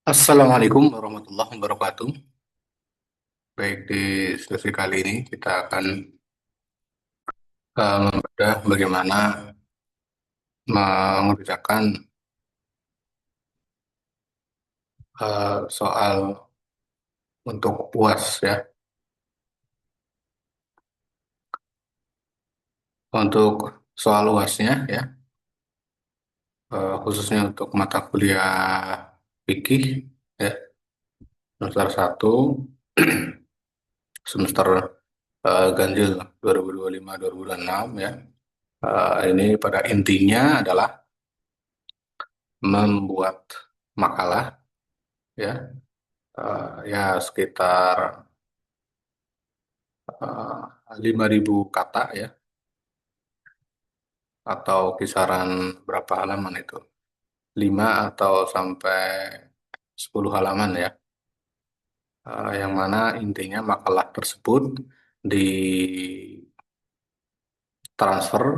Assalamualaikum warahmatullahi wabarakatuh. Baik, di sesi kali ini kita akan membedah bagaimana mengerjakan soal untuk UAS ya. Untuk soal UAS-nya ya, khususnya untuk mata kuliah fikih ya, semester 1, semester ganjil 2025-2026 ya. Ini pada intinya adalah membuat makalah ya, ya sekitar 5.000 kata ya, atau kisaran berapa halaman itu? 5 atau sampai 10 halaman ya. Yang mana intinya makalah tersebut ditransfer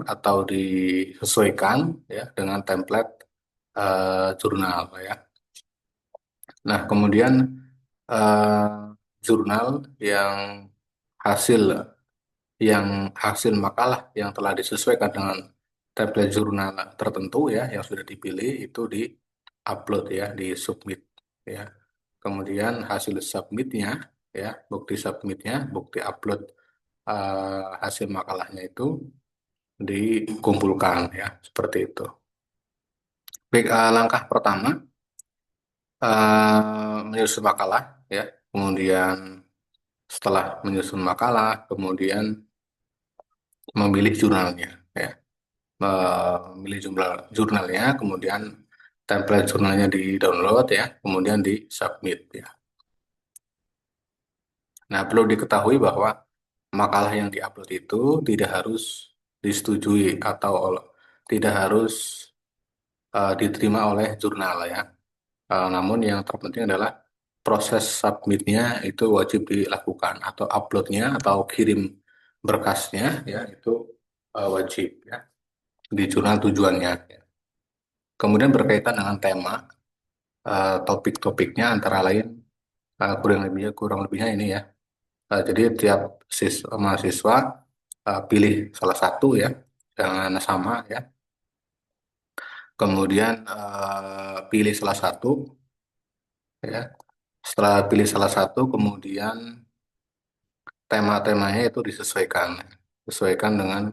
atau disesuaikan ya dengan template jurnal ya. Nah, kemudian eh, jurnal yang hasil hasil makalah yang telah disesuaikan dengan template jurnal tertentu ya yang sudah dipilih itu di-upload ya, di-submit ya. Kemudian hasil submitnya ya, bukti upload hasil makalahnya itu dikumpulkan ya, seperti itu. Baik, langkah pertama menyusun makalah ya. Kemudian setelah menyusun makalah, kemudian memilih jurnalnya ya. Memilih jurnalnya, kemudian template jurnalnya di-download ya, kemudian di-submit ya. Nah, perlu diketahui bahwa makalah yang diupload itu tidak harus disetujui atau tidak harus diterima oleh jurnal ya. Namun yang terpenting adalah proses submitnya itu wajib dilakukan, atau uploadnya atau kirim berkasnya ya itu wajib ya di jurnal tujuannya. Ya. Kemudian berkaitan dengan tema, topik-topiknya antara lain kurang lebihnya ini ya. Jadi tiap mahasiswa pilih salah satu ya, jangan sama ya. Kemudian pilih salah satu ya. Setelah pilih salah satu, kemudian tema-temanya itu disesuaikan dengan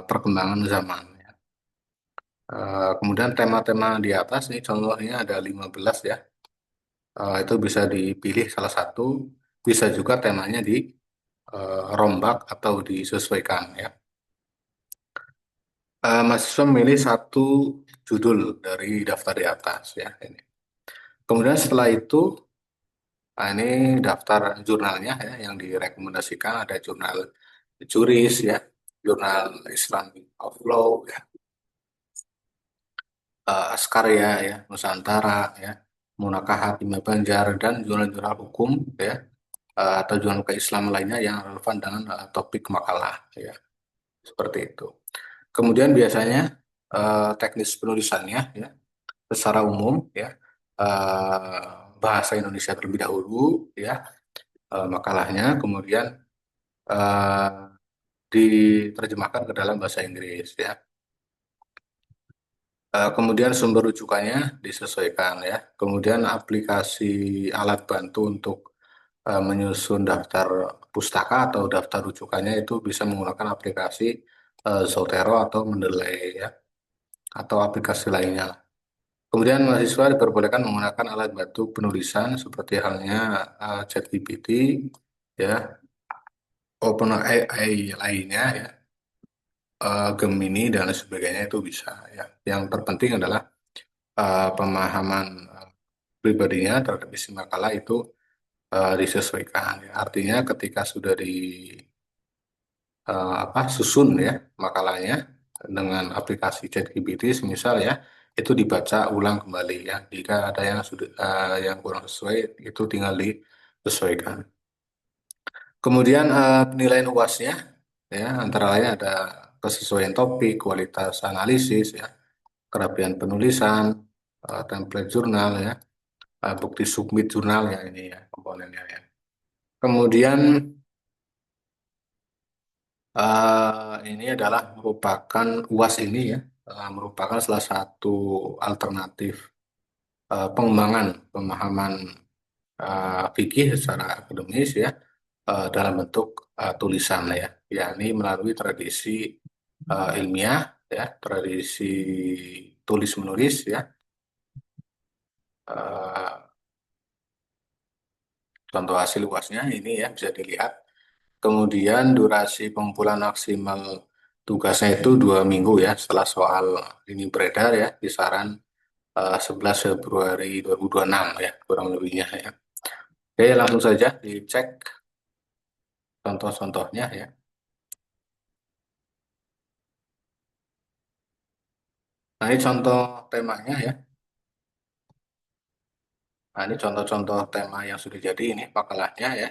perkembangan zaman. Ya. Kemudian tema-tema di atas ini contohnya ada 15 ya. Itu bisa dipilih salah satu, bisa juga temanya dirombak atau disesuaikan ya. Mahasiswa memilih satu judul dari daftar di atas ya ini. Kemudian setelah itu, ini daftar jurnalnya ya yang direkomendasikan ada jurnal Juris ya, jurnal Islamic of Law ya, Askarya ya, Nusantara ya, Munakahat Imam Banjar dan jurnal-jurnal hukum ya, atau jurnal keislaman lainnya yang relevan dengan topik makalah ya, seperti itu. Kemudian biasanya teknis penulisannya ya secara umum ya, bahasa Indonesia terlebih dahulu ya, makalahnya, kemudian eh, diterjemahkan ke dalam bahasa Inggris ya. Kemudian sumber rujukannya disesuaikan ya. Kemudian aplikasi alat bantu untuk menyusun daftar pustaka atau daftar rujukannya itu bisa menggunakan aplikasi Zotero atau Mendeley ya, atau aplikasi lainnya. Kemudian mahasiswa diperbolehkan menggunakan alat bantu penulisan seperti halnya ChatGPT ya, OpenAI lainnya ya, Gemini dan lain sebagainya itu bisa ya. Yang terpenting adalah pemahaman pribadinya terhadap isi makalah itu disesuaikan. Ya. Artinya ketika sudah susun ya makalahnya dengan aplikasi ChatGPT, misal ya, itu dibaca ulang kembali ya. Jika ada yang sudah yang kurang sesuai, itu tinggal disesuaikan. Kemudian penilaian UAS-nya ya antara lain ada kesesuaian topik, kualitas analisis ya, kerapian penulisan, template jurnal ya. bukti submit jurnal ya ini ya komponennya ya. Kemudian ini adalah merupakan UAS ini ya, merupakan salah satu alternatif pengembangan pemahaman fikih secara akademis ya, dalam bentuk tulisan ya, yakni melalui tradisi ilmiah ya, tradisi tulis menulis ya. Eh, Contoh hasil UASnya ini ya bisa dilihat. Kemudian durasi pengumpulan maksimal tugasnya itu 2 minggu ya setelah soal ini beredar ya, kisaran 11 Februari 2026 ya kurang lebihnya ya. Oke, langsung saja dicek contoh-contohnya ya. Nah, ini contoh temanya ya. Nah, ini contoh-contoh tema yang sudah jadi ini makalahnya ya.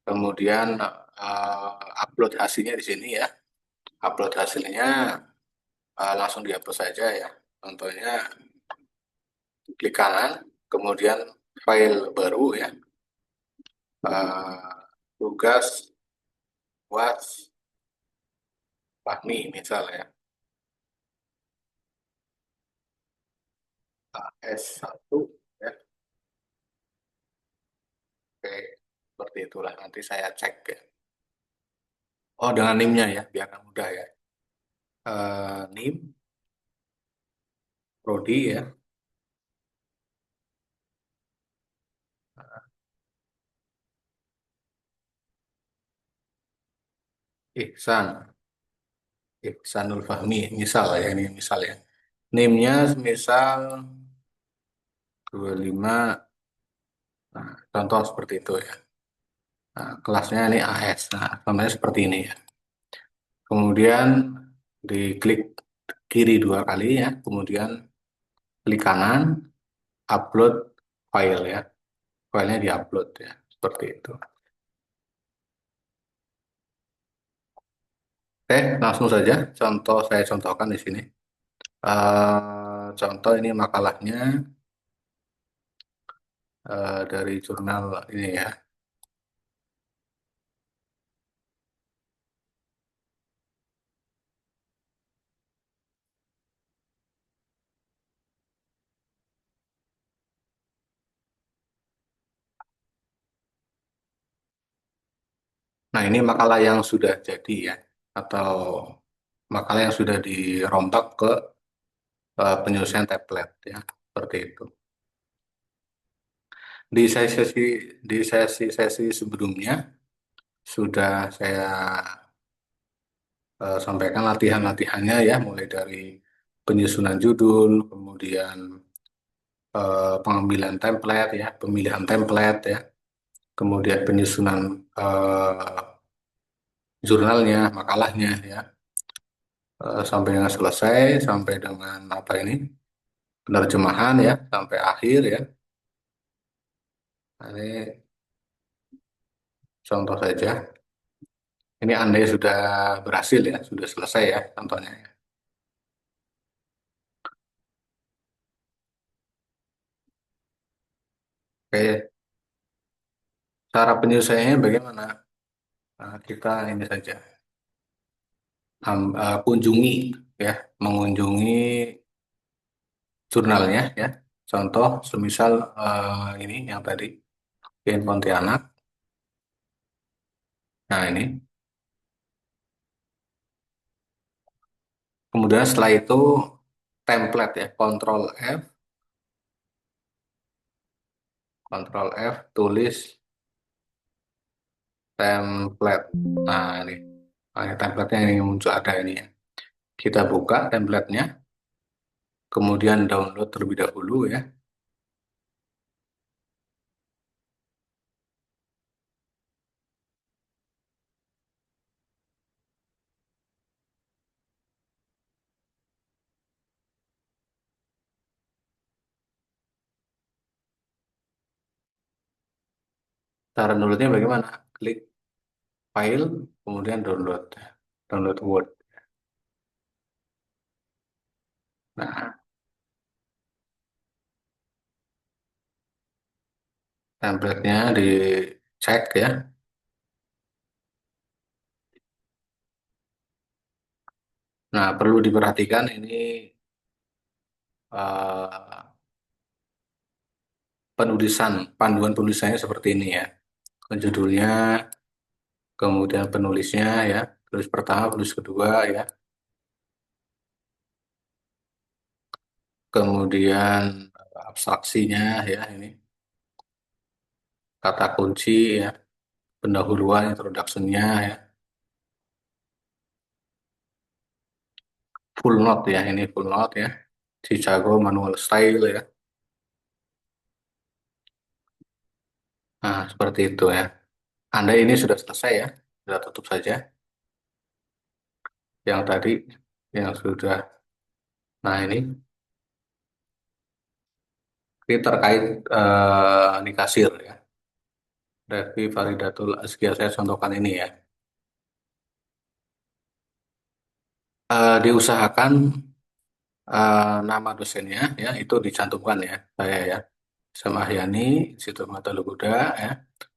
Kemudian upload hasilnya di sini ya. Upload hasilnya langsung dihapus saja ya. Contohnya klik kanan, kemudian file baru ya. Tugas buat Fahmi misal ya. S1 ya. Oke, seperti itulah nanti saya cek ya. Oh, dengan NIM-nya ya, biar mudah ya. NIM, Prodi ya, Ihsan, Ihsanul Fahmi, misal ya, ini misal ya. NIM-nya misal 25, nah, contoh seperti itu ya. Nah, kelasnya ini AS, nah, contohnya seperti ini ya. Kemudian diklik kiri 2 kali ya, kemudian klik kanan, upload file ya. Filenya diupload ya, seperti itu. Oke, langsung saja contoh saya contohkan di sini. Contoh ini makalahnya dari jurnal ini ya. Nah, ini makalah yang sudah jadi ya, atau makalah yang sudah dirombak ke penyelesaian template ya, seperti itu. Di sesi-sesi sebelumnya sudah saya sampaikan latihan-latihannya ya, mulai dari penyusunan judul, kemudian pengambilan template ya, pemilihan template ya, kemudian penyusunan jurnalnya, makalahnya ya, sampai dengan selesai, sampai dengan apa ini penerjemahan ya, sampai akhir ya. Nah, ini contoh saja. Ini andai sudah berhasil ya, sudah selesai ya contohnya ya. Oke, cara penyelesaiannya bagaimana? Nah, kita ini saja, kunjungi ya, mengunjungi jurnalnya ya. Contoh, semisal ini yang tadi, in Pontianak. Nah, ini. Kemudian setelah itu template ya, Ctrl F, tulis template. Nah, ini. Nah, ini template-nya ini muncul ada ini ya. Kita buka template-nya, kemudian download terlebih dahulu ya. Cara downloadnya bagaimana? Klik file, kemudian download. Download Word. Nah, Template-nya dicek ya. Nah, perlu diperhatikan ini eh, penulisan, panduan penulisannya seperti ini ya. Judulnya, kemudian penulisnya ya, penulis pertama, penulis kedua ya, kemudian abstraksinya ya ini, kata kunci ya, pendahuluan, introduction-nya ya, full note ya, ini full note ya, Chicago manual style ya. Nah, seperti itu ya. Anda ini sudah selesai ya, sudah tutup saja. Yang tadi, yang sudah, nah ini terkait nikasir ya. Revi Faridatul Azkiyah, saya contohkan ini ya. Diusahakan nama dosennya ya itu dicantumkan ya saya ya, Samahyani Situ Mata Luguda ya,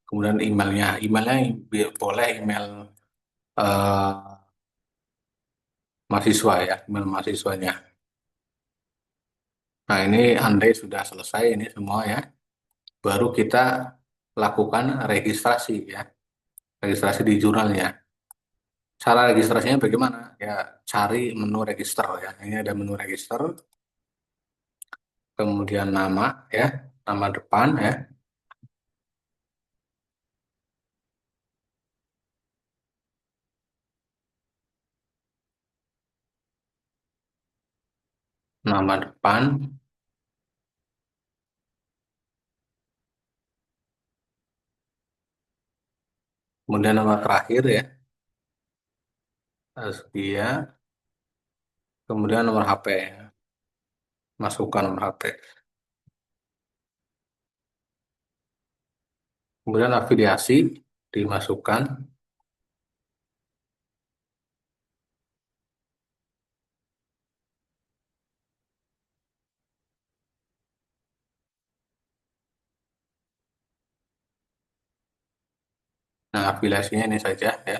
kemudian emailnya boleh email eh, mahasiswa ya, email mahasiswanya. Nah ini andai sudah selesai ini semua ya, baru kita lakukan registrasi ya, registrasi di jurnalnya. Cara registrasinya bagaimana ya, cari menu register ya, ini ada menu register, kemudian nama ya, nama depan ya, nama depan, kemudian nama terakhir ya, Azkia, kemudian nomor HP ya. Masukkan nomor HP. Kemudian afiliasi dimasukkan. Nah, afiliasinya ini saja ya.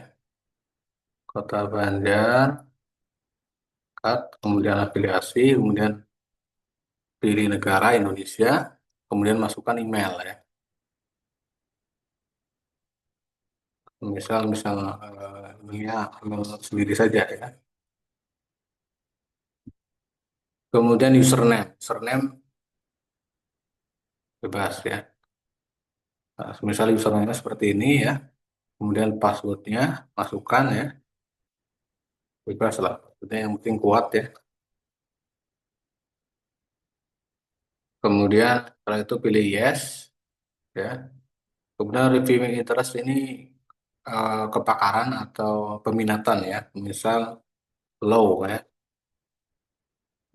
Kota Banjar, kemudian afiliasi, kemudian pilih negara Indonesia, kemudian masukkan email ya. Misal emailnya email sendiri saja ya. Kemudian username bebas ya. Nah, misal username seperti ini ya. Kemudian passwordnya masukkan ya, bebas lah. Maksudnya yang penting kuat ya. Kemudian setelah itu pilih yes ya. Kemudian reviewing interest ini kepakaran atau peminatan ya. Misal low ya,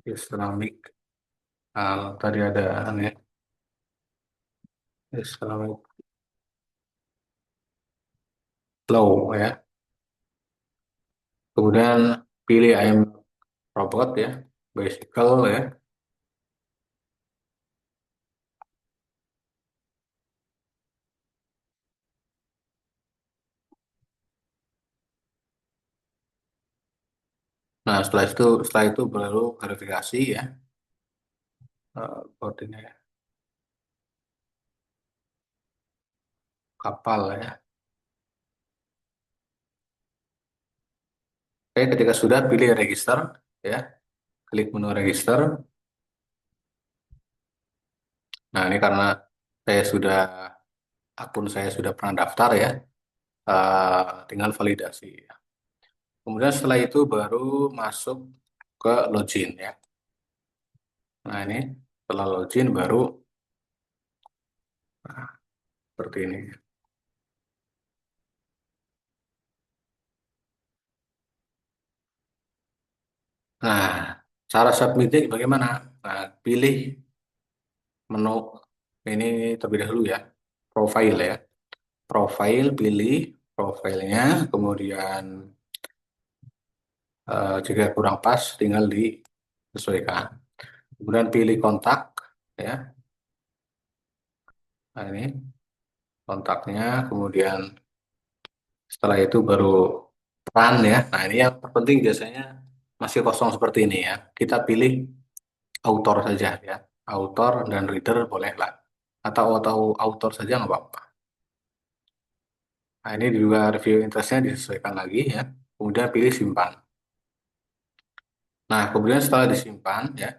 Islamic. Tadi ada ya, Islamic low ya. Kemudian pilih I'm robot ya, bicycle ya. Nah setelah itu baru verifikasi ya, koordinat kapal ya. Oke, ketika sudah pilih register ya, klik menu register. Nah ini karena saya sudah akun saya sudah pernah daftar ya, tinggal validasi. Kemudian setelah itu baru masuk ke login ya. Nah ini setelah login baru nah, seperti ini. Nah cara submitnya bagaimana? Nah, pilih menu ini terlebih dahulu ya, profile ya. Profile, pilih profilnya, kemudian jika kurang pas tinggal disesuaikan. Kemudian pilih kontak ya. Nah ini. kontaknya, kemudian setelah itu baru run ya. Nah, ini yang terpenting biasanya masih kosong seperti ini ya. Kita pilih author saja ya. Author dan reader bolehlah. Atau author saja nggak apa-apa. Nah, ini juga review interestnya disesuaikan lagi ya. Kemudian pilih simpan. Nah, kemudian setelah disimpan ya,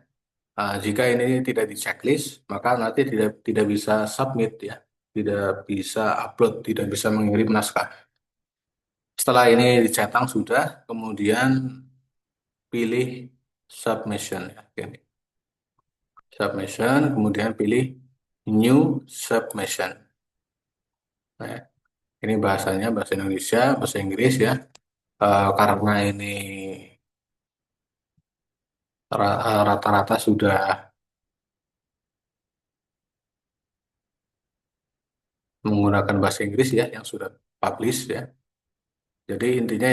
jika ini tidak di checklist, maka nanti tidak tidak bisa submit ya, tidak bisa upload, tidak bisa mengirim naskah. Setelah ini dicetak sudah, kemudian pilih submission ya. Ini. Submission, kemudian pilih new submission. Nah, ini bahasanya bahasa Indonesia, bahasa Inggris ya. Karena ini rata-rata sudah menggunakan bahasa Inggris ya, yang sudah publish ya. Jadi intinya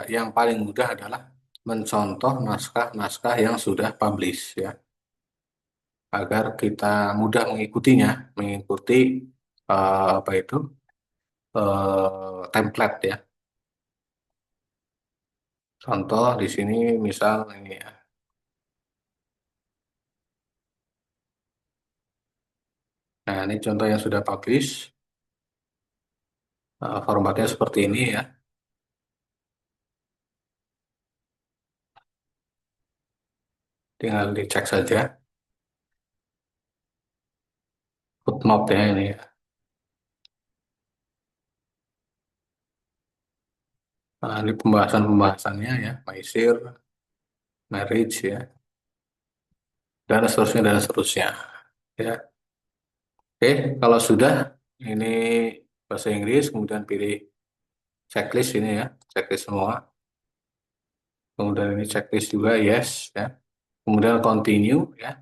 yang paling mudah adalah mencontoh naskah-naskah yang sudah publish ya, agar kita mudah mengikutinya, mengikuti apa itu template ya. Contoh di sini misal ini ya. Nah, ini contoh yang sudah publish. Formatnya seperti ini ya. Tinggal dicek saja footnote ya ini ya. Nah, ini pembahasan-pembahasannya ya, maisir, marriage ya, dan seterusnya. Ya, oke, kalau sudah ini bahasa Inggris, kemudian pilih checklist ini ya, checklist semua. Kemudian ini checklist juga, yes ya. Kemudian continue ya.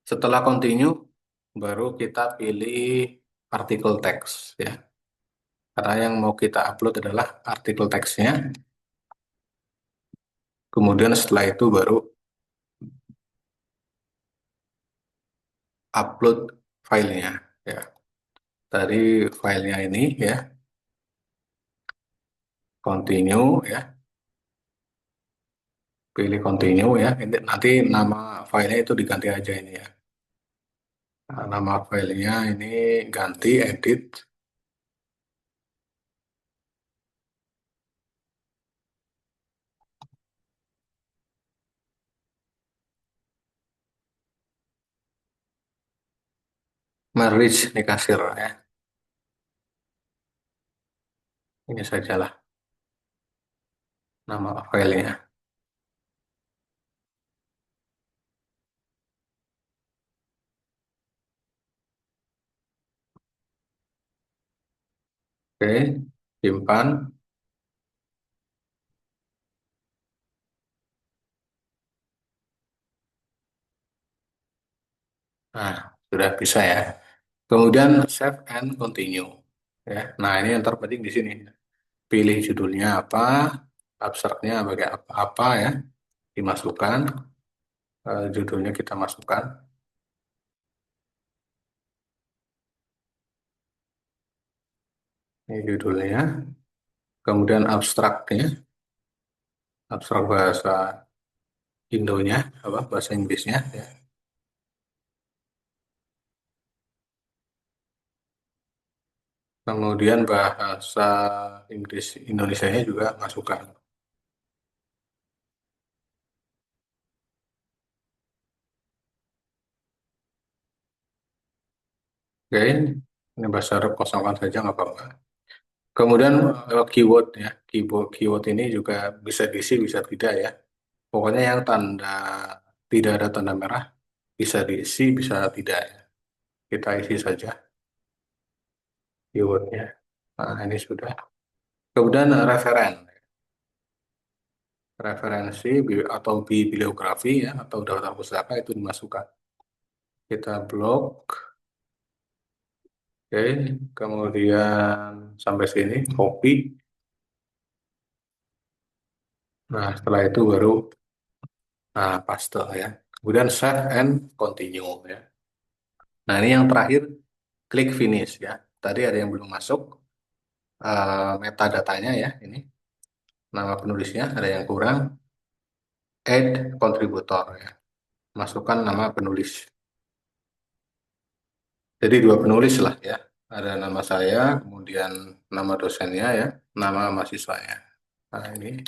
Setelah continue, baru kita pilih artikel teks ya. Karena yang mau kita upload adalah artikel teksnya. Kemudian setelah itu baru upload filenya ya. Tadi filenya ini ya, continue ya. Pilih continue ya. Nanti nama filenya itu diganti aja ini ya. Nah, nama filenya ini ganti edit marriage nikah sir ya. Ini sajalah nama filenya. Oke, simpan. Nah, sudah bisa ya. Kemudian save and continue ya. Nah, ini yang terpenting di sini. Pilih judulnya apa, abstraknya sebagai apa ya, dimasukkan. Judulnya kita masukkan. Ini judulnya. Kemudian abstraknya, abstrak bahasa Indonya, apa bahasa Inggrisnya ya. Kemudian bahasa Inggris Indonesianya juga masukkan. Oke, ini bahasa Arab kosongkan saja nggak apa-apa. Kemudian keyword ya, keyword keyword ini juga bisa diisi bisa tidak ya. Pokoknya yang tidak ada tanda merah bisa diisi bisa tidak ya. Kita isi saja keywordnya. Nah, ini sudah. Kemudian referensi atau bibliografi ya atau daftar pustaka itu dimasukkan. Kita blok, oke, kemudian sampai sini copy. Nah, setelah itu baru paste ya. Kemudian save and continue ya. Nah, ini yang terakhir, klik finish ya. Tadi ada yang belum masuk, metadatanya ya, ini nama penulisnya ada yang kurang, add contributor ya. Masukkan nama penulis. Jadi dua penulis lah ya. Ada nama saya, kemudian nama dosennya ya, nama mahasiswanya. Nah, ini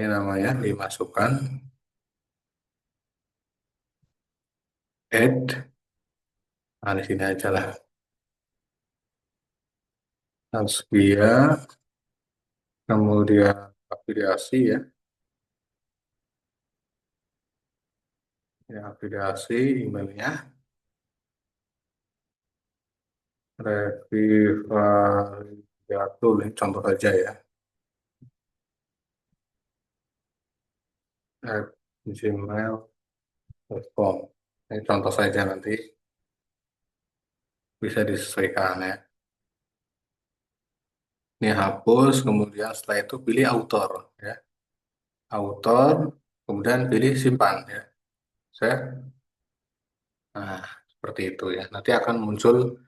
namanya dimasukkan, add, nah di sini aja lah. Tasbia, kemudian afiliasi ya, ya afiliasi, emailnya, Revivaliatul, ini contoh saja ya, @gmail.com. Ini contoh saja, nanti bisa disesuaikan ya. Ini hapus, kemudian setelah itu pilih author ya. Author, kemudian pilih simpan ya. Save. Nah, seperti itu ya. Nanti akan muncul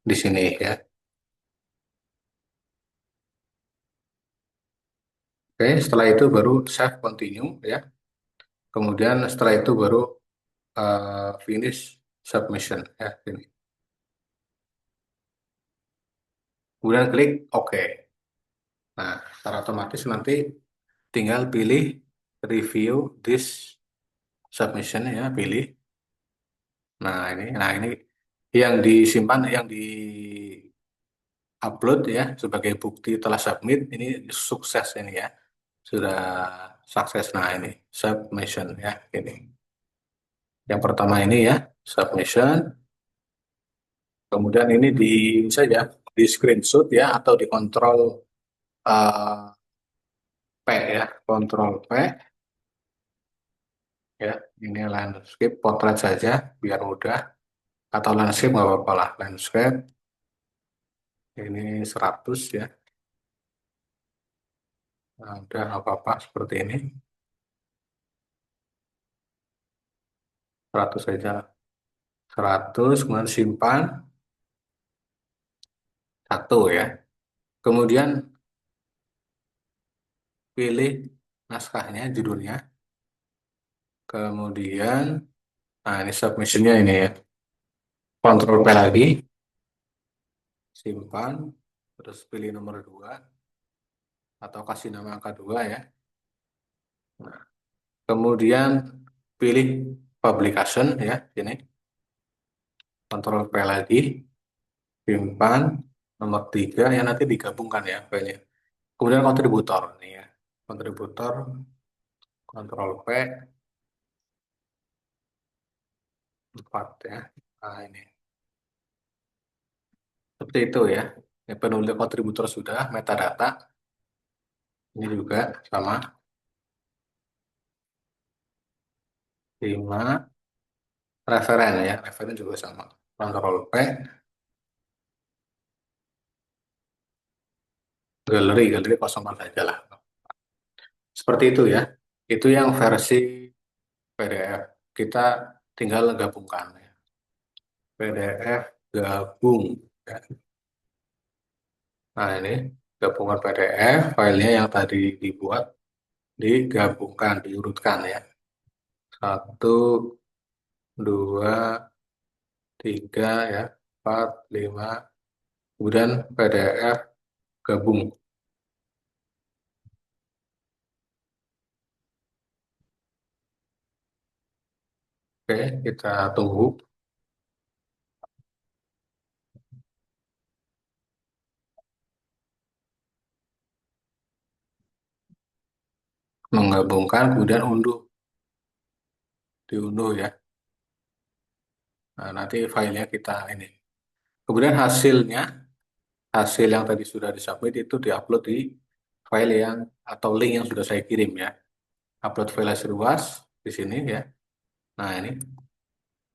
di sini ya. Oke, setelah itu baru save continue ya. Kemudian setelah itu baru finish submission ya. Ini. Kemudian klik OK. Nah, secara otomatis nanti tinggal pilih review this submission ya, pilih. Nah ini yang disimpan, yang di upload ya sebagai bukti telah submit, ini sukses ini ya, sudah sukses. Nah, ini submission ya, ini yang pertama ini ya, submission. Kemudian ini di ini saja, di screenshot ya, atau dikontrol P ya, kontrol P ya. Ini landscape potret saja biar mudah, atau landscape nggak apa-apa lah, landscape ini 100 ya. Nah, udah nggak apa-apa seperti ini, 100 saja, 100, kemudian simpan satu ya. Kemudian pilih naskahnya, judulnya. Kemudian, nah ini submissionnya ini ya. Kontrol P lagi, simpan, terus pilih nomor 2, atau kasih nama angka 2 ya. Nah, kemudian pilih publication ya, ini. Kontrol P lagi, simpan, nomor 3 ya, nanti digabungkan ya filenya. Kemudian kontributor nih ya. Kontributor, kontrol P, 4 ya. Nah, ini. Seperti itu ya. Ini penulis kontributor sudah, metadata. Ini juga sama. 5 referen ya. Referen juga sama. Kontrol P, galeri kosongkan saja lah. Seperti itu ya. Itu yang versi PDF. Kita tinggal gabungkan ya. PDF gabung ya. Nah, ini gabungan PDF, filenya yang tadi dibuat digabungkan, diurutkan ya. Satu, dua, tiga ya, empat, lima, kemudian PDF gabung. Oke, kita tunggu menggabungkan, kemudian unduh, diunduh ya. Nah, nanti filenya kita ini. Kemudian hasilnya, hasil yang tadi sudah disubmit itu diupload di file yang atau link yang sudah saya kirim ya. Upload file hasil UAS di sini ya. Nah, ini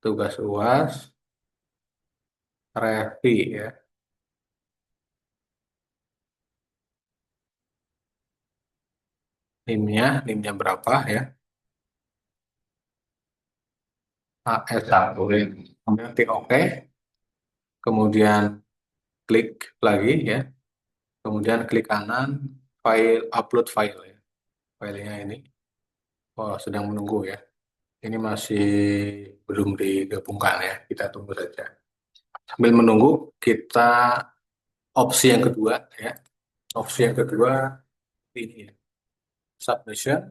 tugas UAS, Revi ya. NIM-nya berapa ya? AS1. Kemudian klik OK, kemudian klik lagi ya, kemudian klik kanan, file upload file ya. Filenya ini, oh sedang menunggu ya. Ini masih belum digabungkan ya, kita tunggu saja. Sambil menunggu, kita opsi yang kedua ya. Opsi yang kedua ini ya, submission,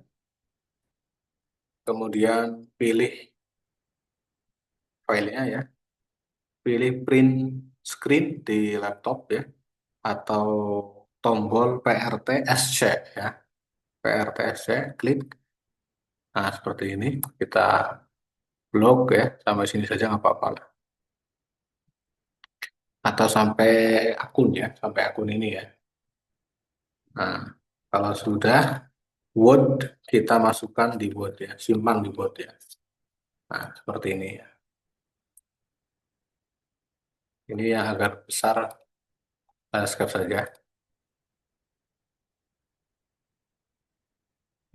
kemudian pilih filenya ya, pilih print screen di laptop ya, atau tombol PRT SC ya, PRT SC, klik. Nah, seperti ini, kita blok ya, sampai sini saja nggak apa-apa lah. Atau sampai akun ya, sampai akun ini ya. Nah, kalau sudah, Word kita masukkan di Word ya, simpan di Word ya. Nah, seperti ini ya. Ini yang agak besar, saya skip saja.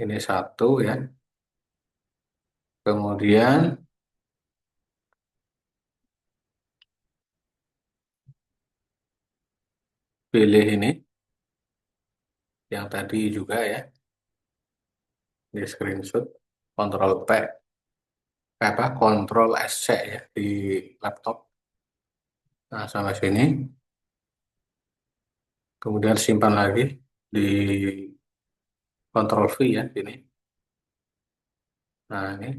Ini satu ya. Kemudian pilih ini, yang tadi juga ya, di screenshot, Ctrl P, apa, Ctrl SC ya, di laptop. Nah, sampai sini. Kemudian simpan lagi di Ctrl V ya, ini. Nah, ini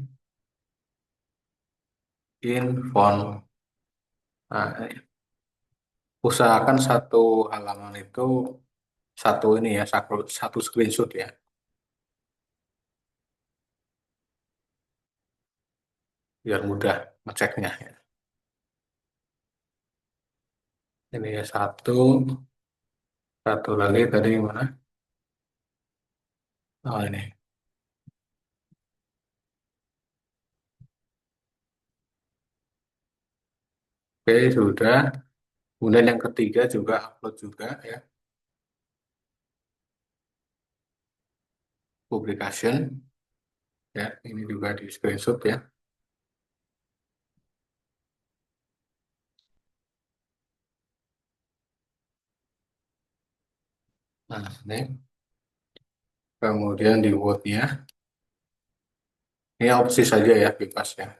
in font. Nah, ini. Usahakan satu halaman itu satu ini ya, satu screenshot ya, biar mudah ngeceknya ya. Ini ya satu lagi tadi mana? Oh ini. Oke, sudah. Kemudian yang ketiga juga upload juga ya, publication ya, ini juga di screenshot ya. Nah, ini. Kemudian di Word-nya, ini opsi saja ya, bebas ya.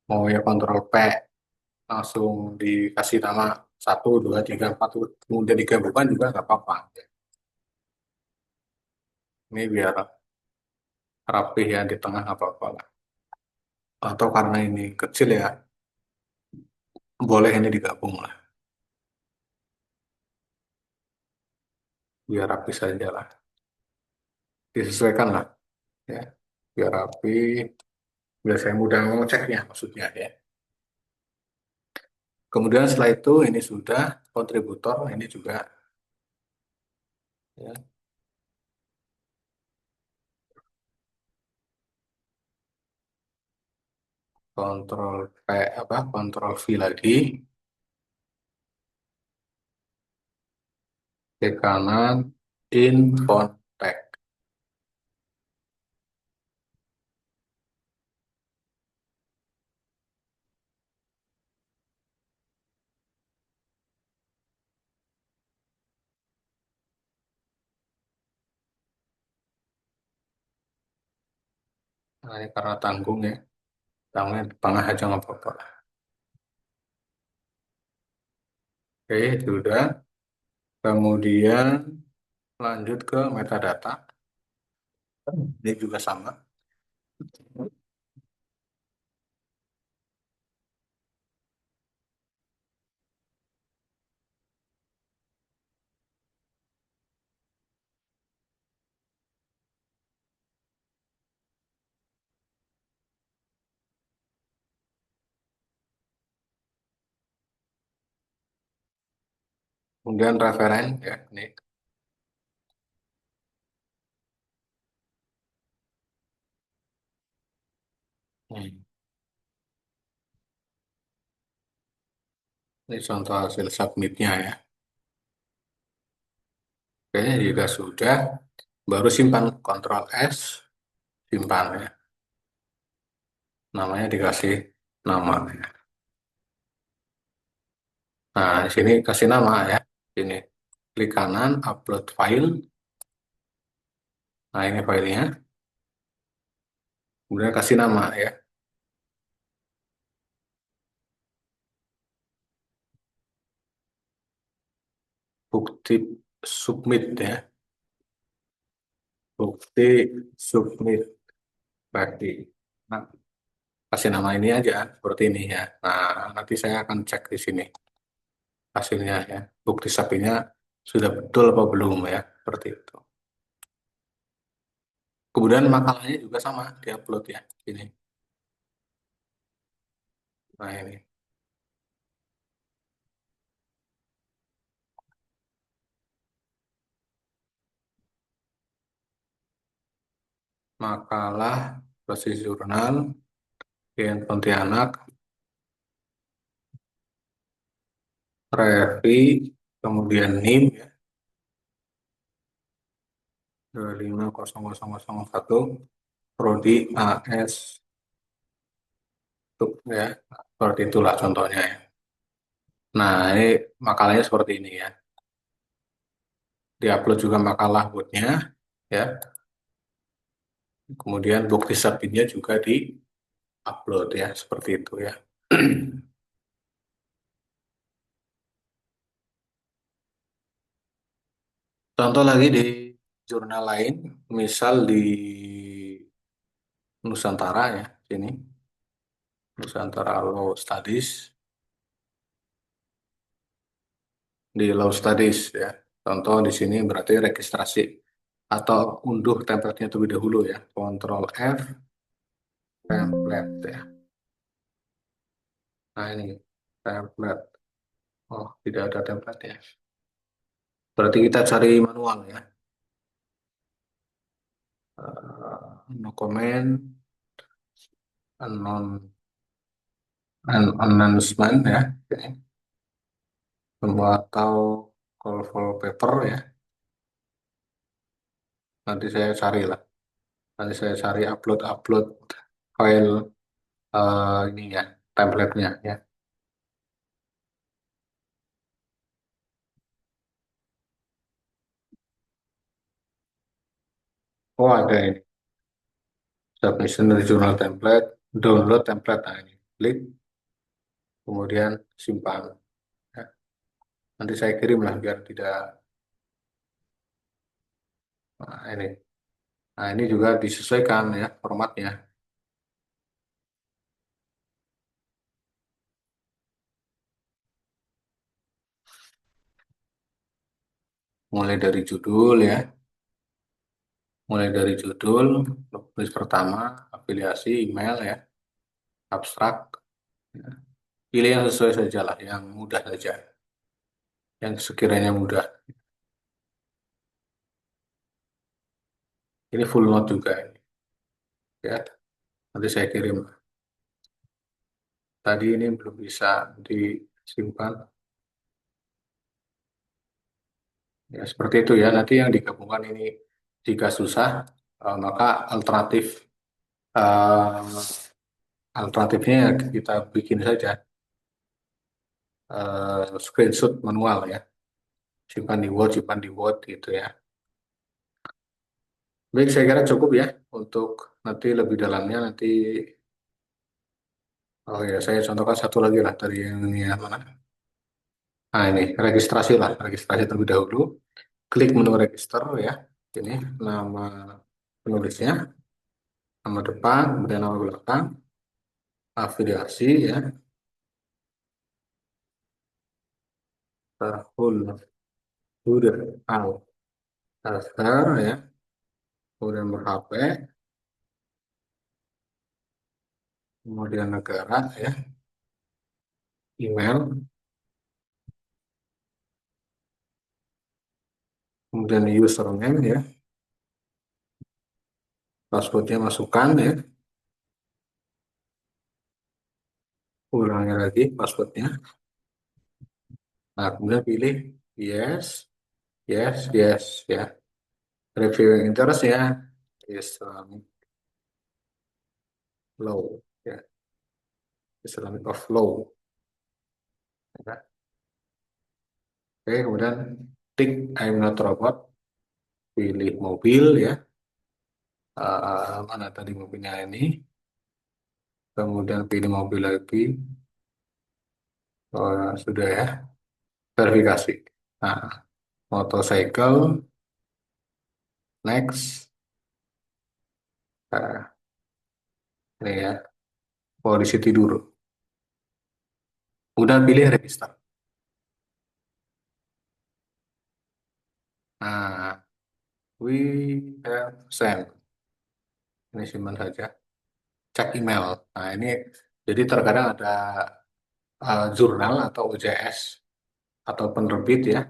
Mau ya Ctrl P, langsung dikasih nama satu, dua, tiga, empat, kemudian digabungkan juga nggak apa-apa. Ini biar rapih ya di tengah nggak apa-apa lah. Atau karena ini kecil ya, boleh ini digabung lah. Biar rapi saja lah. Disesuaikan lah ya. Biar rapi, biar saya mudah mengeceknya maksudnya ya. Kemudian setelah itu ini sudah kontributor, ini juga ya. Kontrol P apa? Kontrol V lagi, ke kanan, in font text. Nah, ini karena tanggung ya. Tangannya di tengah aja nggak apa-apa. Oke, sudah. Kemudian lanjut ke metadata. Ini juga sama. Kemudian referen ya. Hmm. Ini contoh hasil submitnya ya. Oke, jika sudah, baru simpan Ctrl S, simpan ya. Namanya dikasih nama. Nah, di sini kasih nama ya. Ini klik kanan, upload file. Nah, ini filenya. Kemudian kasih nama ya. Bukti submit ya. Bukti submit berarti. Nah, kasih nama ini aja seperti ini ya. Nah, nanti saya akan cek di sini hasilnya ya. Bukti sapinya sudah betul apa belum ya. Seperti itu. Kemudian makalahnya juga sama, diupload ya. Ini. Nah, ini. Makalah basis jurnal Gen Pontianak, Revi, kemudian NIM ya, 250001, Prodi AS, tuh, ya, seperti itulah contohnya ya. Nah, ini makalahnya seperti ini ya. Diupload juga makalah buatnya ya. Kemudian bukti submitnya juga di-upload ya, seperti itu ya. Contoh lagi di jurnal lain, misal di Nusantara ya, sini Nusantara Law Studies, di Law Studies ya. Contoh di sini berarti registrasi atau unduh template-nya terlebih dahulu ya. Ctrl F, template ya. Nah ini template. Oh, tidak ada template ya. Berarti kita cari manual ya. No comment, unknown, announcement ya. Oke. Atau call for paper ya. Nanti saya cari lah. Nanti saya cari upload file ini ya, template-nya ya. Oh ada ini. Submission dari jurnal template, download template. Nah ini. Klik, kemudian simpan. Ya. Nanti saya kirim lah biar tidak, nah, ini. Nah ini juga disesuaikan ya formatnya. Mulai dari judul ya. Mulai dari judul, tulis pertama, afiliasi, email ya, abstrak. Ya. Pilih yang sesuai saja lah, yang mudah saja. Yang sekiranya mudah. Ini full note juga ini. Ya, nanti saya kirim. Tadi ini belum bisa disimpan. Ya, seperti itu ya. Nanti yang digabungkan ini jika susah, maka eh, alternatifnya ya kita bikin saja screenshot manual ya. Simpan di Word gitu ya. Baik, saya kira cukup ya untuk nanti lebih dalamnya nanti. Oh ya, saya contohkan satu lagi lah dari yang ini ya mana. Nah ini registrasi lah, registrasi terlebih dahulu. Klik menu register ya. Ini nama penulisnya, nama depan, kemudian nama belakang, afiliasi ya, terhul, udah, al, daftar ya, kemudian ber-HP, kemudian negara ya, email, kemudian username ya, passwordnya masukkan ya, ulangi lagi passwordnya. Nah, kemudian pilih yes, Yes, yes, ya. Reviewing interest ya. Islamic law, ya. Islamic of law. Ya. Oke, kemudian tik I'm not robot, pilih mobil ya. Mana tadi mobilnya ini? Kemudian pilih mobil lagi. Oh, sudah ya, verifikasi. Nah, motorcycle, next. Nah, ini ya, polisi tidur. Udah pilih register. Nah, we have sent. Ini simpan saja. Cek email. Nah, ini jadi terkadang ada jurnal atau OJS atau penerbit ya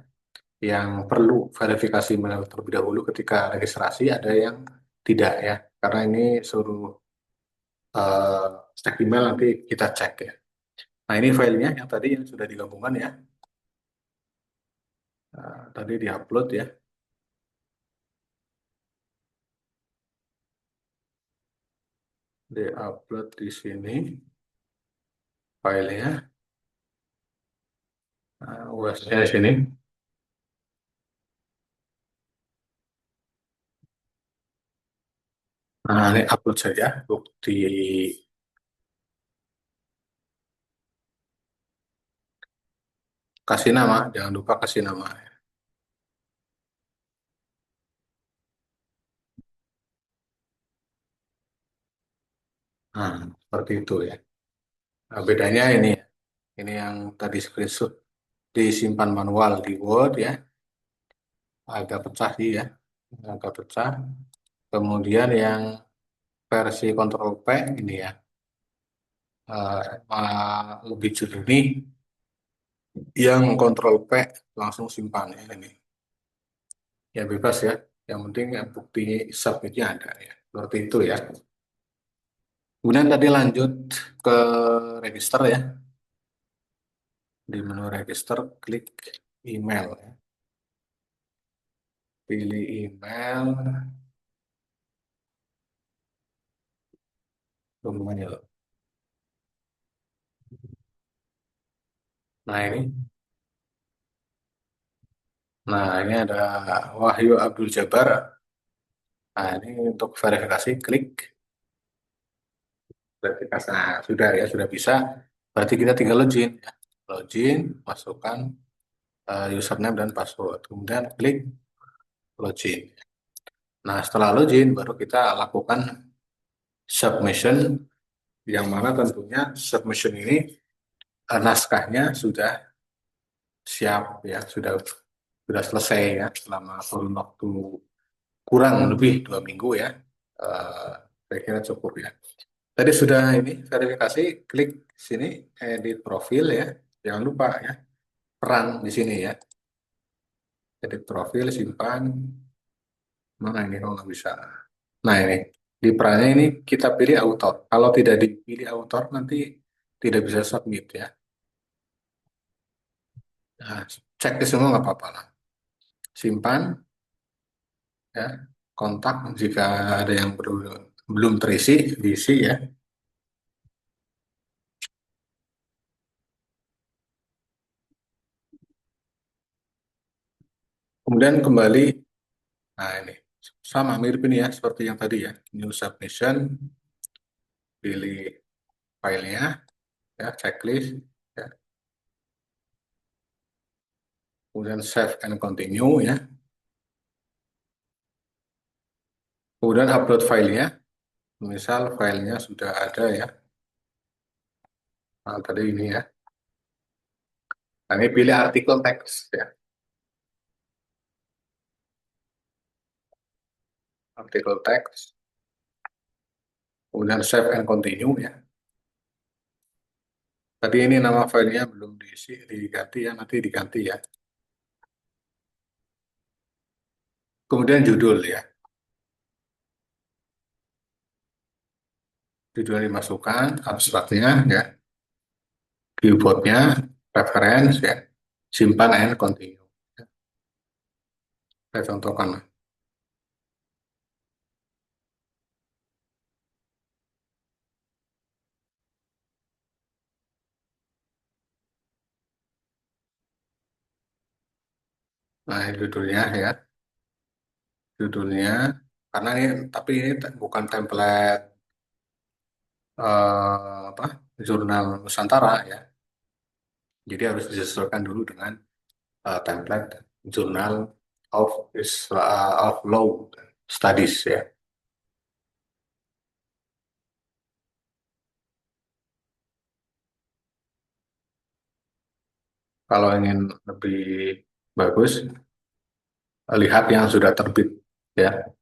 yang perlu verifikasi email terlebih dahulu ketika registrasi, ada yang tidak ya. Karena ini suruh eh, cek email nanti kita cek ya. Nah, ini filenya yang tadi yang sudah digabungkan ya. Tadi diupload ya. Diupload di sini filenya. US-nya di sini. Nah, ini upload saja bukti, kasih nama, jangan lupa kasih nama. Nah, seperti itu ya. Nah, bedanya ini ya. Ini yang tadi screenshot disimpan manual di Word ya, agak pecah sih ya, agak pecah. Kemudian yang versi Ctrl P ini ya, lebih jernih. Yang Ctrl P langsung simpan ya ini. Ya bebas ya. Yang penting ya, bukti submitnya ada ya. Seperti itu ya. Kemudian tadi lanjut ke register ya. Di menu register klik email ya. Pilih email. Semuanya loh. Nah ini. Nah ini ada Wahyu Abdul Jabar. Nah ini untuk verifikasi klik verifikasi. Nah sudah ya, sudah bisa. Berarti kita tinggal login ya. Login, masukkan username dan password. Kemudian klik login. Nah, setelah login baru kita lakukan submission, yang mana tentunya submission ini naskahnya sudah siap ya, sudah selesai ya selama kurun waktu kurang lebih 2 minggu ya. Eh, saya kira cukup ya. Tadi sudah ini verifikasi, klik sini edit profil ya. Jangan lupa ya, peran di sini ya. Edit profil, simpan. Mana ini kalau nggak bisa. Nah ini, di perannya ini kita pilih author. Kalau tidak dipilih author nanti tidak bisa submit ya. Nah, cek di semua nggak apa-apa lah. Simpan ya, kontak jika ada yang belum terisi, diisi ya. Kemudian kembali, nah ini sama mirip ini ya seperti yang tadi ya. New submission, pilih filenya ya, checklist ya. Kemudian save and continue ya. Kemudian upload filenya. Misal filenya sudah ada ya. Nah, tadi ini ya. Nah, ini pilih artikel teks ya, artikel teks, kemudian save and continue ya. Tadi ini nama filenya belum diisi, diganti ya, nanti diganti ya. Kemudian judul ya, judul dimasukkan, abstraknya ya, keywordnya, reference ya, simpan and continue. Saya contohkan. Nah, ini judulnya ya, judulnya. Karena ini, tapi ini bukan template apa jurnal Nusantara ya. Jadi harus disesuaikan dulu dengan template Journal of Law Studies ya. Kalau ingin lebih bagus, lihat yang sudah terbit ya.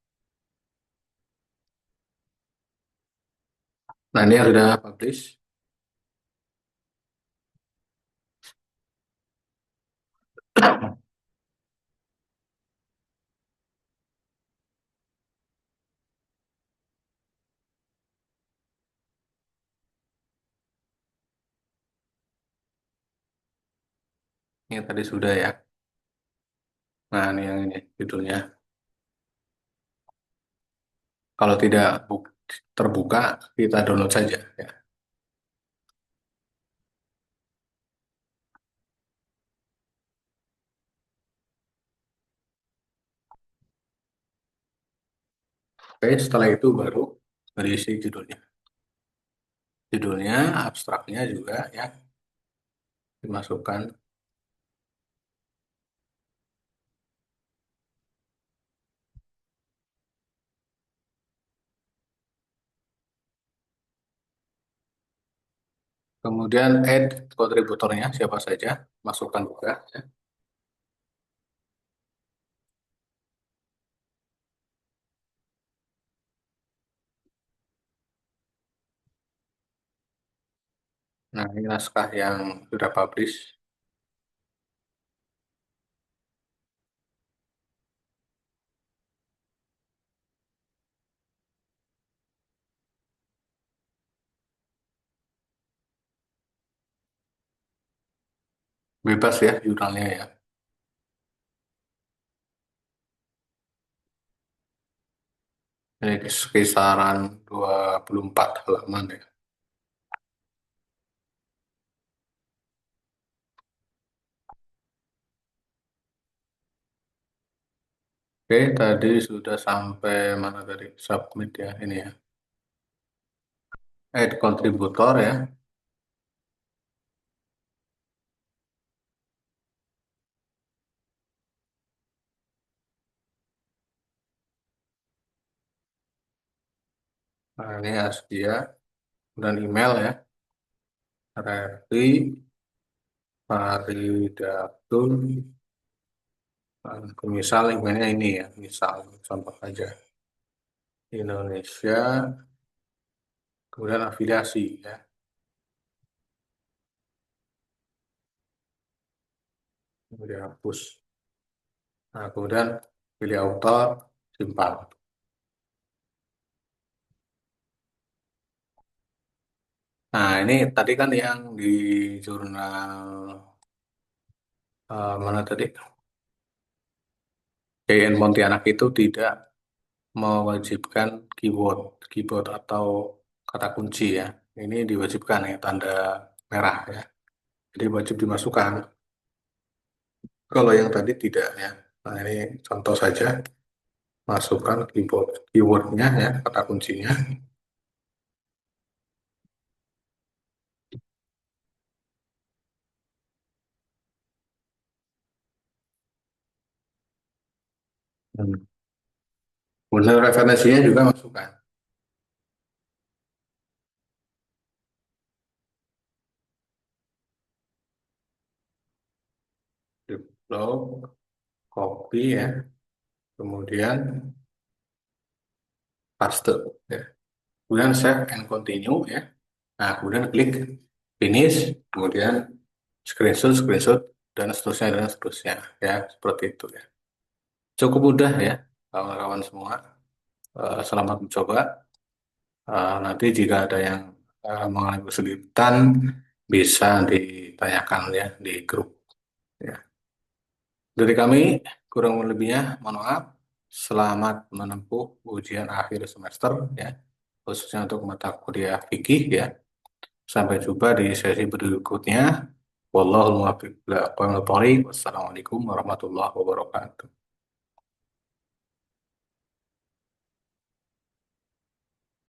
Nah, ini yang sudah publish. Ini tadi sudah ya. Nah, ini yang ini judulnya. Kalau tidak terbuka, kita download saja ya. Oke, setelah itu baru berisi judulnya. Judulnya, abstraknya juga ya dimasukkan. Kemudian add kontributornya siapa saja, masukkan juga ya. Nah, ini naskah yang sudah publish. Bebas ya jurnalnya ya. Ini kisaran 24 halaman ya. Oke, tadi sudah sampai mana tadi? Submit ya, ini ya. Add kontributor ya. Nah, ini Askia dan email ya. Refli Faridatul. Misal emailnya ini ya, misal contoh aja. Indonesia, kemudian afiliasi ya. Kemudian hapus. Nah, kemudian pilih author, simpan. Nah, ini tadi kan yang di jurnal mana tadi? JN Pontianak itu tidak mewajibkan keyword, keyboard atau kata kunci ya. Ini diwajibkan ya, tanda merah ya. Jadi wajib dimasukkan. Kalau yang tadi tidak ya. Nah, ini contoh saja. Masukkan keywordnya ya, kata kuncinya. Hmm. Kemudian referensinya juga masukkan. Upload, copy ya. Kemudian paste ya. Kemudian save and continue ya. Nah, kemudian klik finish, kemudian screenshot, dan seterusnya ya, seperti itu ya. Cukup mudah ya, kawan-kawan semua. Selamat mencoba. Nanti jika ada yang mengalami kesulitan, bisa ditanyakan ya di grup ya. Dari kami, Kurang lebihnya, mohon maaf. Selamat menempuh ujian akhir semester ya, khususnya untuk mata kuliah fikih ya. Sampai jumpa di sesi berikutnya. Wallahul muwaffiq ila aqwamit thoriq. Wassalamualaikum warahmatullahi wabarakatuh.